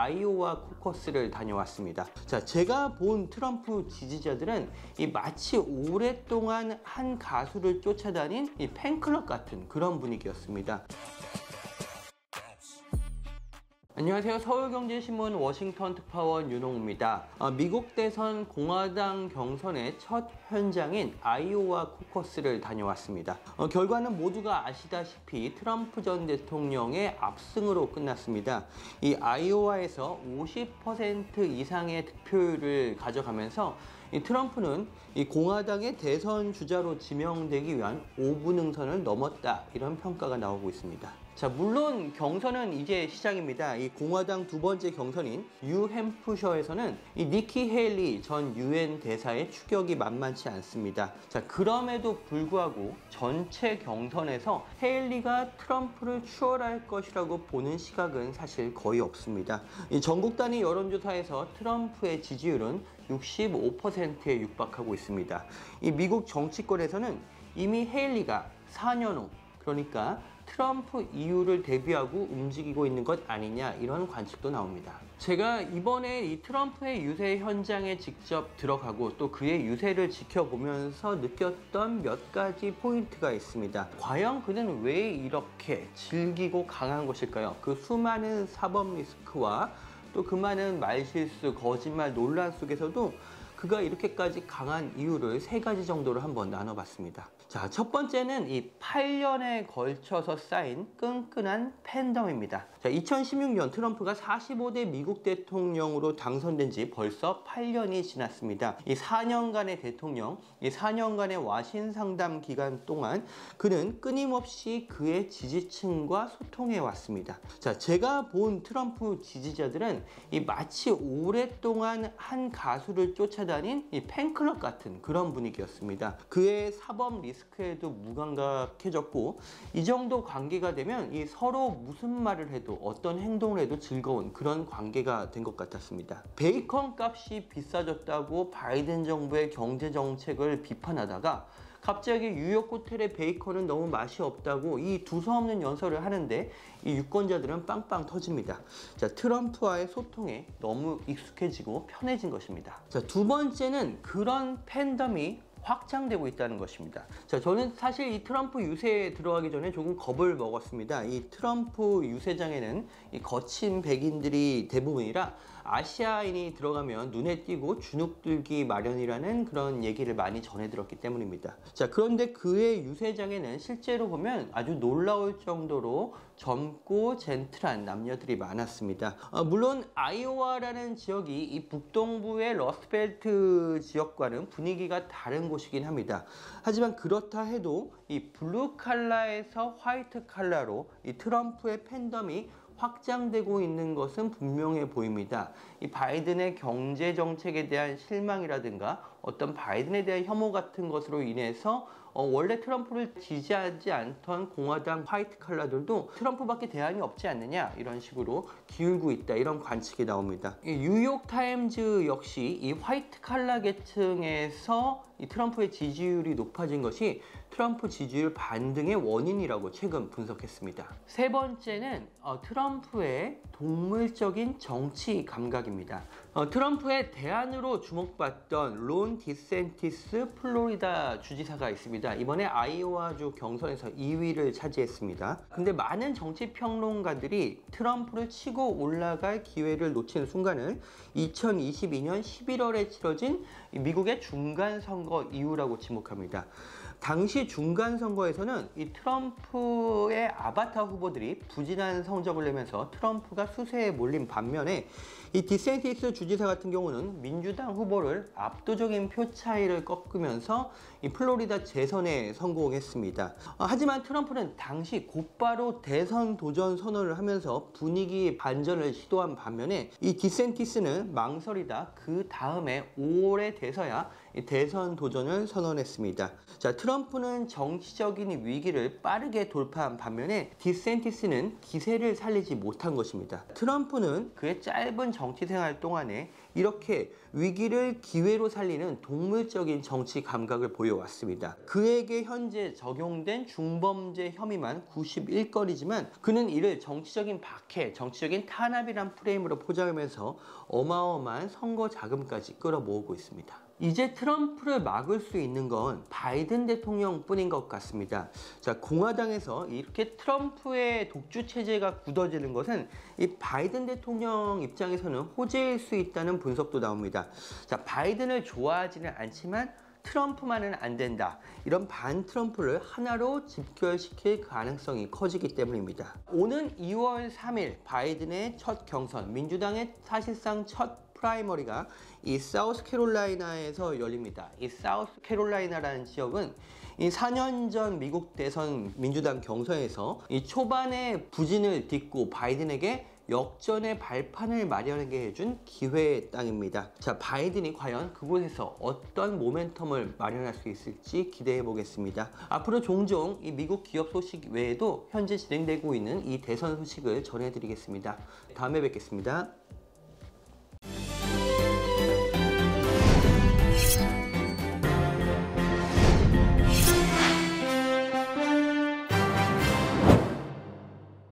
아이오와 코커스를 다녀왔습니다. 자, 제가 본 트럼프 지지자들은 마치 오랫동안 한 가수를 쫓아다닌 팬클럽 같은 그런 분위기였습니다. 안녕하세요. 서울경제신문 워싱턴 특파원 윤홍우입니다. 미국 대선 공화당 경선의 첫 현장인 아이오와 코커스를 다녀왔습니다. 결과는 모두가 아시다시피 트럼프 전 대통령의 압승으로 끝났습니다. 이 아이오와에서 50% 이상의 득표율을 가져가면서 이 트럼프는 이 공화당의 대선 주자로 지명되기 위한 5분 응선을 넘었다, 이런 평가가 나오고 있습니다. 자, 물론 경선은 이제 시작입니다. 이 공화당 두 번째 경선인 뉴햄프셔에서는 이 니키 헤일리 전 유엔 대사의 추격이 만만치 않습니다. 자, 그럼에도 불구하고 전체 경선에서 헤일리가 트럼프를 추월할 것이라고 보는 시각은 사실 거의 없습니다. 이 전국 단위 여론조사에서 트럼프의 지지율은 65%에 육박하고 있습니다. 이 미국 정치권에서는 이미 헤일리가 4년 후, 그러니까 트럼프 이후를 대비하고 움직이고 있는 것 아니냐, 이런 관측도 나옵니다. 제가 이번에 이 트럼프의 유세 현장에 직접 들어가고 또 그의 유세를 지켜보면서 느꼈던 몇 가지 포인트가 있습니다. 과연 그는 왜 이렇게 질기고 강한 것일까요? 그 수많은 사법 리스크와 또 그 많은 말실수, 거짓말, 논란 속에서도 그가 이렇게까지 강한 이유를 세 가지 정도로 한번 나눠봤습니다. 자, 첫 번째는 이 8년에 걸쳐서 쌓인 끈끈한 팬덤입니다. 자, 2016년 트럼프가 45대 미국 대통령으로 당선된 지 벌써 8년이 지났습니다. 이 4년간의 대통령, 이 4년간의 와신 상담 기간 동안 그는 끊임없이 그의 지지층과 소통해 왔습니다. 자, 제가 본 트럼프 지지자들은 이 마치 오랫동안 한 가수를 쫓아다닌 이 팬클럽 같은 그런 분위기였습니다. 그의 사법 리스크에도 무감각해졌고, 이 정도 관계가 되면 이 서로 무슨 말을 해도 어떤 행동을 해도 즐거운 그런 관계가 된 것 같았습니다. 베이컨 값이 비싸졌다고 바이든 정부의 경제 정책을 비판하다가 갑자기 뉴욕 호텔의 베이컨은 너무 맛이 없다고 이 두서없는 연설을 하는데 이 유권자들은 빵빵 터집니다. 자, 트럼프와의 소통에 너무 익숙해지고 편해진 것입니다. 자, 두 번째는 그런 팬덤이 확장되고 있다는 것입니다. 자, 저는 사실 이 트럼프 유세에 들어가기 전에 조금 겁을 먹었습니다. 이 트럼프 유세장에는 이 거친 백인들이 대부분이라 아시아인이 들어가면 눈에 띄고 주눅들기 마련이라는 그런 얘기를 많이 전해 들었기 때문입니다. 자, 그런데 그의 유세장에는 실제로 보면 아주 놀라울 정도로 젊고 젠틀한 남녀들이 많았습니다. 물론 아이오와라는 지역이 이 북동부의 러스트벨트 지역과는 분위기가 다른 곳이긴 합니다. 하지만 그렇다 해도 이 블루 칼라에서 화이트 칼라로 이 트럼프의 팬덤이 확장되고 있는 것은 분명해 보입니다. 이 바이든의 경제 정책에 대한 실망이라든가 어떤 바이든에 대한 혐오 같은 것으로 인해서 원래 트럼프를 지지하지 않던 공화당 화이트 칼라들도 트럼프밖에 대안이 없지 않느냐, 이런 식으로 기울고 있다, 이런 관측이 나옵니다. 이 뉴욕 타임즈 역시 이 화이트 칼라 계층에서 이 트럼프의 지지율이 높아진 것이 트럼프 지지율 반등의 원인이라고 최근 분석했습니다. 세 번째는 트럼프의 동물적인 정치 감각입니다. 트럼프의 대안으로 주목받던 론 디센티스 플로리다 주지사가 있습니다. 이번에 아이오와주 경선에서 2위를 차지했습니다. 근데 많은 정치 평론가들이 트럼프를 치고 올라갈 기회를 놓친 순간을 2022년 11월에 치러진 미국의 중간선거 이후라고 지목합니다. 당시 중간선거에서는 이 트럼프의 아바타 후보들이 부진한 성적을 내면서 트럼프가 수세에 몰린 반면에 이 디센티스 주지사 같은 경우는 민주당 후보를 압도적인 표 차이를 꺾으면서 이 플로리다 재선에 성공했습니다. 하지만 트럼프는 당시 곧바로 대선 도전 선언을 하면서 분위기 반전을 시도한 반면에 이 디센티스는 망설이다 그 다음에 5월에 돼서야 이 대선 도전을 선언했습니다. 자, 트럼프는 정치적인 위기를 빠르게 돌파한 반면에 디센티스는 기세를 살리지 못한 것입니다. 트럼프는 그의 짧은 정치 생활 동안에 이렇게 위기를 기회로 살리는 동물적인 정치 감각을 보여왔습니다. 그에게 현재 적용된 중범죄 혐의만 91건이지만 그는 이를 정치적인 박해, 정치적인 탄압이란 프레임으로 포장하면서 어마어마한 선거 자금까지 끌어모으고 있습니다. 이제 트럼프를 막을 수 있는 건 바이든 대통령뿐인 것 같습니다. 자, 공화당에서 이렇게 트럼프의 독주 체제가 굳어지는 것은 이 바이든 대통령 입장에서는 호재일 수 있다는 분석도 나옵니다. 자, 바이든을 좋아하지는 않지만 트럼프만은 안 된다. 이런 반 트럼프를 하나로 집결시킬 가능성이 커지기 때문입니다. 오는 2월 3일 바이든의 첫 경선, 민주당의 사실상 첫 프라이머리가 이 사우스캐롤라이나에서 열립니다. 이 사우스캐롤라이나라는 지역은 이 4년 전 미국 대선 민주당 경선에서 이 초반에 부진을 딛고 바이든에게 역전의 발판을 마련하게 해준 기회의 땅입니다. 자, 바이든이 과연 그곳에서 어떤 모멘텀을 마련할 수 있을지 기대해 보겠습니다. 앞으로 종종 이 미국 기업 소식 외에도 현재 진행되고 있는 이 대선 소식을 전해드리겠습니다. 다음에 뵙겠습니다.